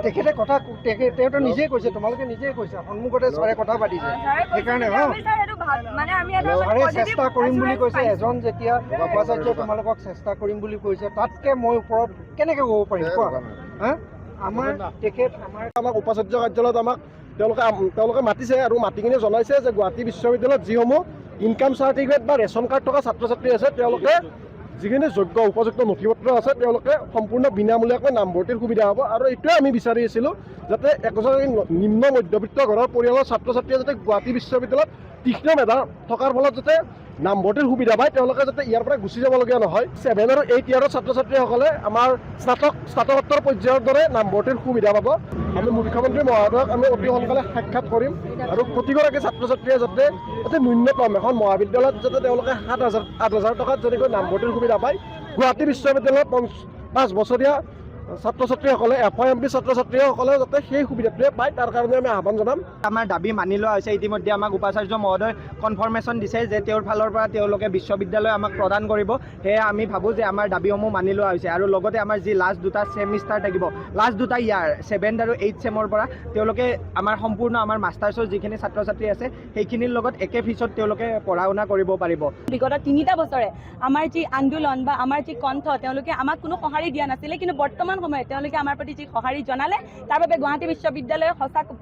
তেখেতে কথা তেওঁতো নিজেই কৈছে, তোমালোকে নিজেই কৈছা, সন্মুখতে ছাৰে কথা পাতিছে, সেইকাৰণে চেষ্টা কৰিম বুলি কৈছে। এজন যেতিয়া উপাচাৰ্যই তোমালোকক চেষ্টা কৰিম বুলি কৈছে, তাতকৈ মই ওপৰত কেনেকৈ ক'ব পাৰিম কোৱা? আমাৰ আমাক উপাচাৰ্য কাৰ্যালয়ত তেওঁলোকে মাতিছে আৰু মাতি কিনে জনাইছে যে গুৱাহাটী বিশ্ববিদ্যালয়ত যিসমূহ ইনকাম চাৰ্টিফিকেট বা ৰেচন কাৰ্ড থকা ছাত্ৰ ছাত্ৰী আছে, তেওঁলোকে যিখিনি যোগ্য উপযুক্ত নথিপত্ৰ আছে তেওঁলোকে সম্পূৰ্ণ বিনামূলীয়াকৈ নামভৰ্তিৰ সুবিধা হ'ব। আৰু এইটোৱে আমি বিচাৰি আছিলোঁ, যাতে একোজন নিম্ন মধ্যবিত্ত ঘৰৰ পৰিয়ালৰ ছাত্ৰ ছাত্ৰীয়ে যাতে গুৱাহাটী বিশ্ববিদ্যালয়ত তীক্ষ্ণ মেধা থকাৰ ফলত যাতে নামভৰ্তিৰ সুবিধা পায়, তেওঁলোকে যাতে ইয়াৰ পৰা গুচি যাবলগীয়া নহয়। 7 আৰু 8 ইয়াৰৰ ছাত্ৰ ছাত্ৰীসকলে আমাৰ স্নাতকোত্তৰ পৰ্যায়ৰ দৰে নামভৰ্তিৰ সুবিধা পাব। আমি মুখ্যমন্ত্ৰী মহোদয়ক আমি অতি সোনকালে সাক্ষাৎ কৰিম আৰু প্ৰতিগৰাকী ছাত্ৰ ছাত্ৰীয়ে যাতে ন্যূনতম এখন মহাবিদ্যালয়ত যাতে তেওঁলোকে 7,000-8,000 টকাত যেনেকৈ নামভৰ্তিৰ সুবিধা পায়, গুৱাহাটী বিশ্ববিদ্যালয়ত 5 বছৰীয়া ছাত্ৰ ছাত্ৰীসকলে FYMP ছাত্ৰ ছাত্ৰীসকলে যাতে সেই সুবিধাটোৱে পায়, তাৰ কাৰণে আমি আহ্বান জনাম। আমাৰ দাবী মানি লোৱা হৈছে। ইতিমধ্যে আমাক উপাচাৰ্য মহোদয় কনফাৰ্মেশ্যন দিছে যে তেওঁৰ ফালৰ পৰা তেওঁলোকে বিশ্ববিদ্যালয় আমাক প্ৰদান কৰিব। সেয়ে আমি ভাবোঁ যে আমাৰ দাবীসমূহ মানি লোৱা হৈছে। আৰু লগতে আমাৰ যি লাষ্ট 2টা ছেমিষ্টাৰ থাকিব, লাষ্ট 2টা ইয়াৰ 7 আৰু 8 চেমৰ পৰা তেওঁলোকে আমাৰ সম্পূৰ্ণ আমাৰ মাষ্টাৰ্ছৰ যিখিনি ছাত্ৰ ছাত্ৰী আছে সেইখিনিৰ লগত একে ফিছত তেওঁলোকে পঢ়া শুনা কৰিব পাৰিব। বিগত 3টা বছৰে আমাৰ যি আন্দোলন বা আমাৰ যি কণ্ঠ, তেওঁলোকে আমাক কোনো সঁহাৰি দিয়া নাছিলে, কিন্তু বৰ্তমান সময়ত তেওঁলোকে আমাৰ প্ৰতি যি সঁহাৰি জনালে, তাৰ বাবে গুৱাহাটী বিশ্ববিদ্যালয়ৰ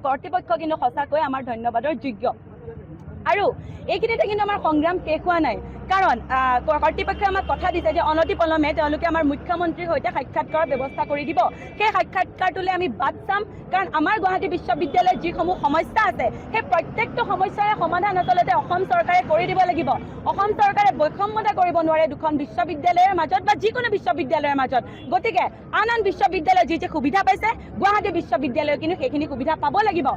কৰ্তৃপক্ষ কিন্তু সঁচাকৈ আমাৰ ধন্যবাদৰ যোগ্য। আৰু এইখিনিতে কিন্তু আমাৰ সংগ্ৰাম শেষ হোৱা নাই, কাৰণ কৰ্তৃপক্ষই আমাক কথা দিছে যে অনতিপলমে তেওঁলোকে আমাৰ মুখ্যমন্ত্ৰীৰ সৈতে সাক্ষাৎকাৰৰ ব্যৱস্থা কৰি দিব। সেই সাক্ষাৎকাৰটোলৈ আমি বাট চাম, কাৰণ আমাৰ গুৱাহাটী বিশ্ববিদ্যালয়ৰ যিসমূহ সমস্যা আছে সেই প্ৰত্যেকটো সমস্যাৰে সমাধান আচলতে অসম চৰকাৰে কৰি দিব লাগিব। অসম চৰকাৰে বৈষম্যতা কৰিব নোৱাৰে দুখন বিশ্ববিদ্যালয়ৰ মাজত বা যিকোনো বিশ্ববিদ্যালয়ৰ মাজত। গতিকে আন বিশ্ববিদ্যালয়ে যি সুবিধা পাইছে, গুৱাহাটী বিশ্ববিদ্যালয়ে কিন্তু সেইখিনি সুবিধা পাব লাগিব।